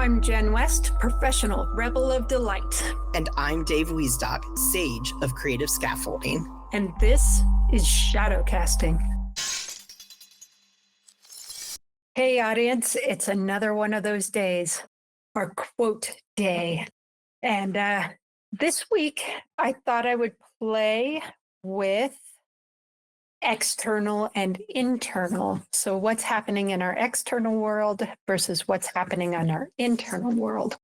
I'm Jen West, professional rebel of delight. And I'm Dave Wiesdock, sage of creative scaffolding. And this is Shadow Casting. Hey, audience, it's another one of those days, our quote day. And this week, I thought I would play with external and internal. So what's happening in our external world versus what's happening in our internal world.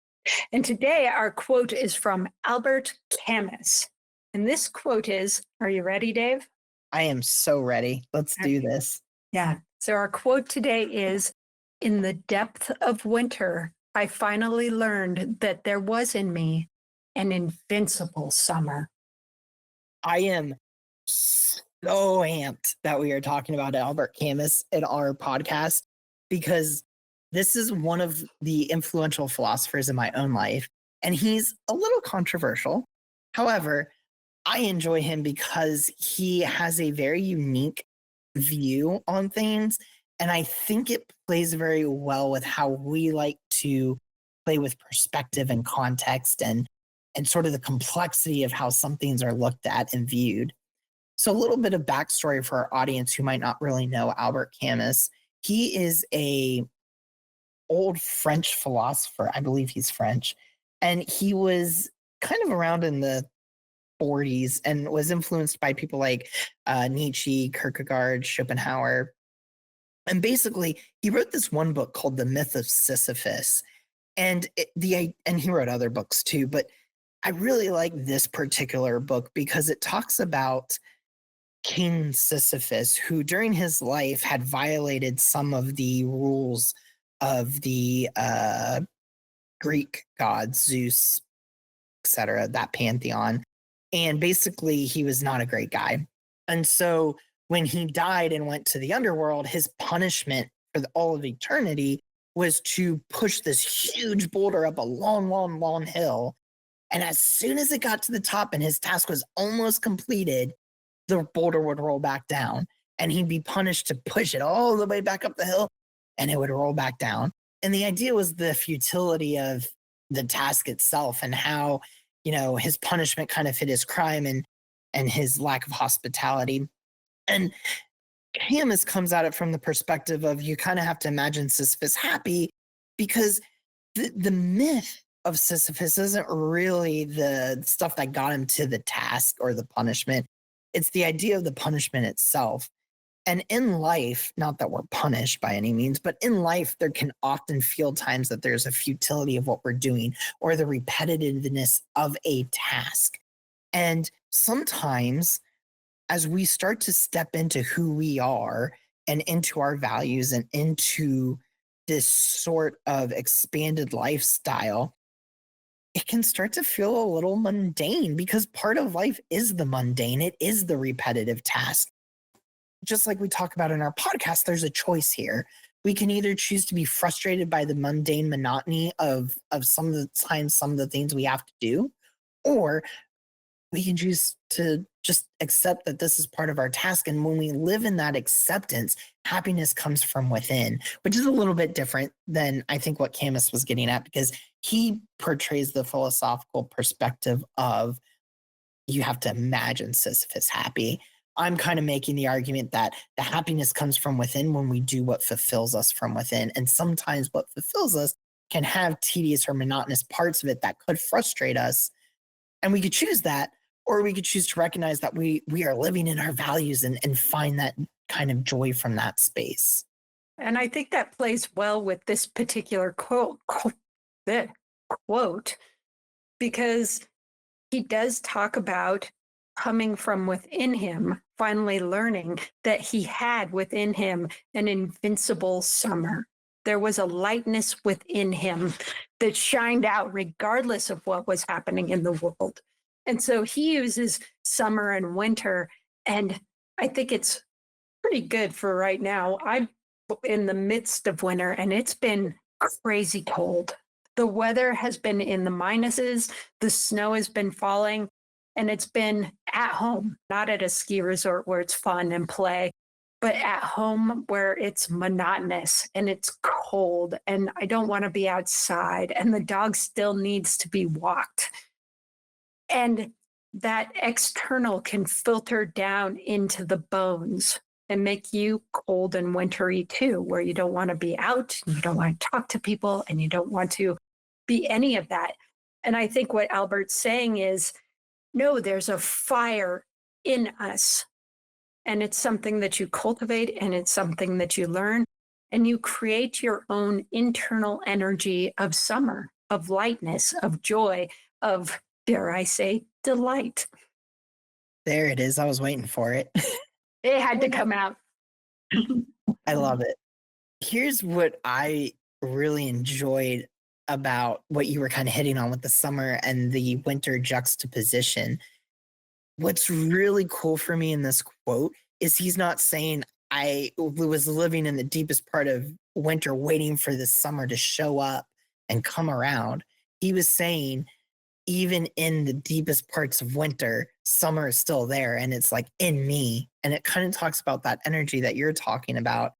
And today our quote is from Albert Camus. And this quote is, are you ready, Dave? I am so ready. Let's do this. Yeah. So our quote today is, in the depth of winter, I finally learned that there was in me an invincible summer. I am so amped that we are talking about Albert Camus in our podcast, because this is one of the influential philosophers in my own life, and he's a little controversial. However, I enjoy him because he has a very unique view on things, and I think it plays very well with how we like to play with perspective and context and sort of the complexity of how some things are looked at and viewed. So a little bit of backstory for our audience who might not really know Albert Camus. He is a old French philosopher. I believe he's French. And he was kind of around in the 40s and was influenced by people like Nietzsche, Kierkegaard, Schopenhauer. And basically, he wrote this one book called The Myth of Sisyphus. And he wrote other books too, but I really like this particular book because it talks about King Sisyphus, who during his life had violated some of the rules of the Greek gods, Zeus, etc., that pantheon. And basically, he was not a great guy. And so when he died and went to the underworld, his punishment for all of eternity was to push this huge boulder up a long, long, long hill. And as soon as it got to the top and his task was almost completed, the boulder would roll back down and he'd be punished to push it all the way back up the hill and it would roll back down. And the idea was the futility of the task itself and how, his punishment kind of fit his crime and his lack of hospitality. And Camus comes at it from the perspective of you kind of have to imagine Sisyphus happy, because the myth of Sisyphus isn't really the stuff that got him to the task or the punishment. It's the idea of the punishment itself. And in life, not that we're punished by any means, but in life, there can often feel times that there's a futility of what we're doing or the repetitiveness of a task. And sometimes as we start to step into who we are and into our values and into this sort of expanded lifestyle, it can start to feel a little mundane, because part of life is the mundane. It is the repetitive task. Just like we talk about in our podcast, there's a choice here. We can either choose to be frustrated by the mundane monotony of some of the times, some of the things we have to do, or we can choose to just accept that this is part of our task. And when we live in that acceptance, happiness comes from within, which is a little bit different than I think what Camus was getting at, because he portrays the philosophical perspective of you have to imagine Sisyphus happy. I'm kind of making the argument that the happiness comes from within when we do what fulfills us from within. And sometimes what fulfills us can have tedious or monotonous parts of it that could frustrate us. And we could choose that, or we could choose to recognize that we are living in our values and find that kind of joy from that space. And I think that plays well with this particular quote, because he does talk about coming from within him, finally learning that he had within him an invincible summer. There was a lightness within him that shined out regardless of what was happening in the world. And so he uses summer and winter, and I think it's pretty good for right now. I'm in the midst of winter, and it's been crazy cold. The weather has been in the minuses, the snow has been falling, and it's been at home, not at a ski resort where it's fun and play. but at home where it's monotonous and it's cold and I don't want to be outside and the dog still needs to be walked. And that external can filter down into the bones and make you cold and wintry too, where you don't want to be out, and you don't want to talk to people, and you don't want to be any of that. And I think what Albert's saying is no, there's a fire in us, and it's something that you cultivate and it's something that you learn, and you create your own internal energy of summer, of lightness, of joy, of, dare I say, delight. There it is. I was waiting for it. It had to come out. I love it. Here's what I really enjoyed about what you were kind of hitting on with the summer and the winter juxtaposition. What's really cool for me in this quote is he's not saying I was living in the deepest part of winter waiting for the summer to show up and come around. He was saying even in the deepest parts of winter, summer is still there and it's like in me. And it kind of talks about that energy that you're talking about.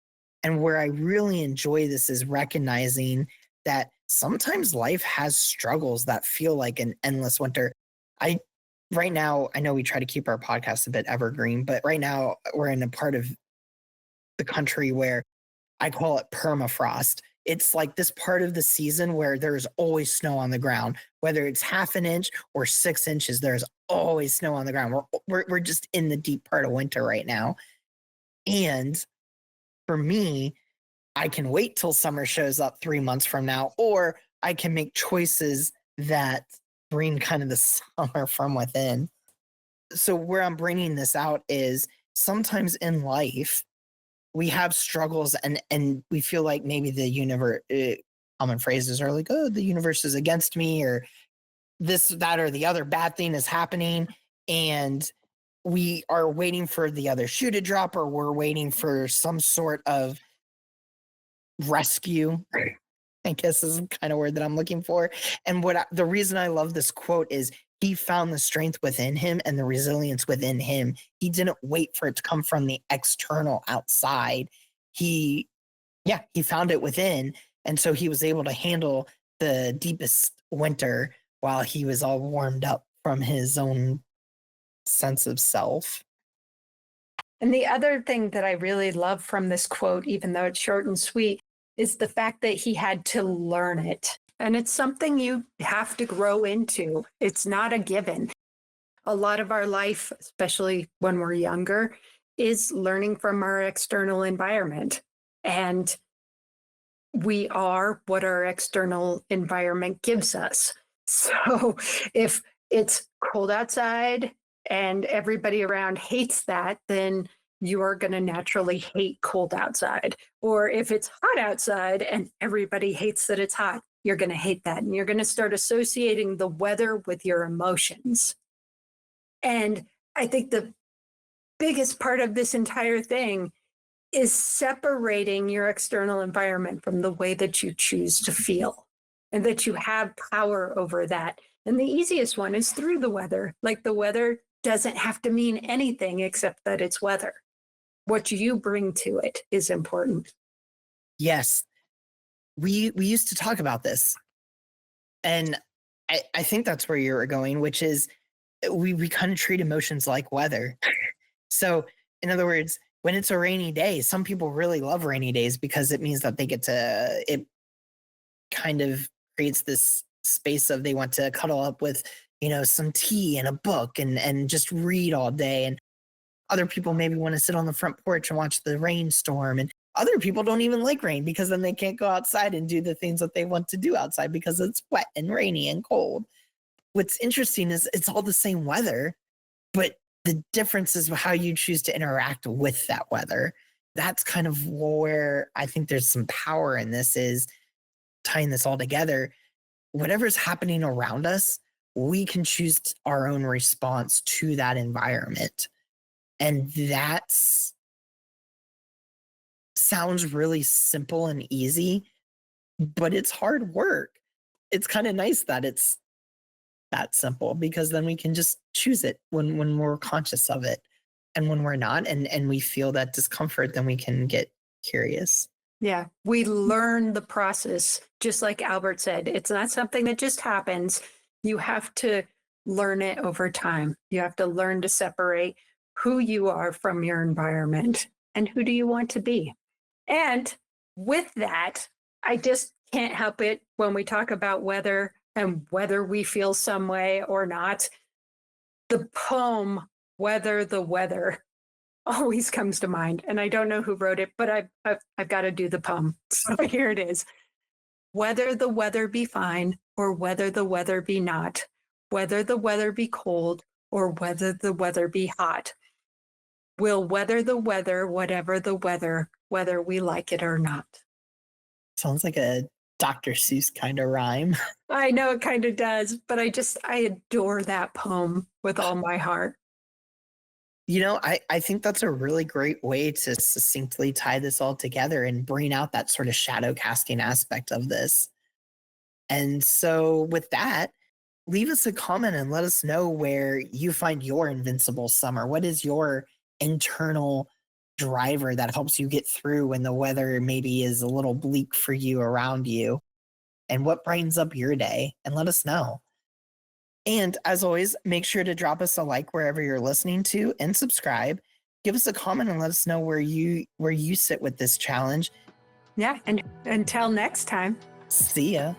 And where I really enjoy this is recognizing that sometimes life has struggles that feel like an endless winter. I right now, I know we try to keep our podcast a bit evergreen, but right now we're in a part of the country where I call it permafrost. It's like this part of the season where there's always snow on the ground, whether it's half an inch or 6 inches, there's always snow on the ground. We're just in the deep part of winter right now. And for me, I can wait till summer shows up 3 months from now, or I can make choices that bring kind of the summer from within. So where I'm bringing this out is sometimes in life, we have struggles and we feel like maybe the universe common phrases are like, oh, the universe is against me, or this, that, or the other bad thing is happening. And we are waiting for the other shoe to drop, or we're waiting for some sort of rescue, I guess is the kind of word that I'm looking for. And the reason I love this quote is he found the strength within him and the resilience within him. He didn't wait for it to come from the external outside. He, yeah, he found it within. And so he was able to handle the deepest winter while he was all warmed up from his own sense of self. And the other thing that I really love from this quote, even though it's short and sweet, is the fact that he had to learn it. And it's something you have to grow into. It's not a given. A lot of our life, especially when we're younger, is learning from our external environment. And we are what our external environment gives us. So if it's cold outside and everybody around hates that, then you are going to naturally hate cold outside. Or if it's hot outside and everybody hates that it's hot, you're going to hate that. And you're going to start associating the weather with your emotions. And I think the biggest part of this entire thing is separating your external environment from the way that you choose to feel and that you have power over that. And the easiest one is through the weather. Like the weather doesn't have to mean anything except that it's weather. What you bring to it is important. Yes, we used to talk about this, and I think that's where you're going, which is we kind of treat emotions like weather. So, in other words, when it's a rainy day, some people really love rainy days because it means that they get to, it kind of creates this space of they want to cuddle up with, some tea and a book and just read all day. And other people maybe want to sit on the front porch and watch the rainstorm. And other people don't even like rain because then they can't go outside and do the things that they want to do outside because it's wet and rainy and cold. What's interesting is it's all the same weather, but the difference is how you choose to interact with that weather. That's kind of where I think there's some power in this, is tying this all together. Whatever's happening around us, we can choose our own response to that environment. And that's sounds really simple and easy, but it's hard work. It's kind of nice that it's that simple because then we can just choose it when we're conscious of it. And when we're not, and we feel that discomfort, then we can get curious. Yeah, we learn the process, just like Albert said. It's not something that just happens. You have to learn it over time. You have to learn to separate who you are from your environment and who do you want to be. And with that, I just can't help it when we talk about weather and whether we feel some way or not. The poem, Weather the Weather, always comes to mind. And I don't know who wrote it, but I've got to do the poem. So here it is. Whether the weather be fine or whether the weather be not, whether the weather be cold or whether the weather be hot, we'll weather the weather, whatever the weather, whether we like it or not. Sounds like a Dr. Seuss kind of rhyme. I know it kind of does, but I adore that poem with all my heart. I think that's a really great way to succinctly tie this all together and bring out that sort of shadow casting aspect of this. And so, with that, leave us a comment and let us know where you find your invincible summer. What is your internal driver that helps you get through when the weather maybe is a little bleak for you around you? And what brightens up your day? And let us know. And as always, make sure to drop us a like wherever you're listening to and subscribe. Give us a comment and let us know where you sit with this challenge. Yeah. And until next time. See ya.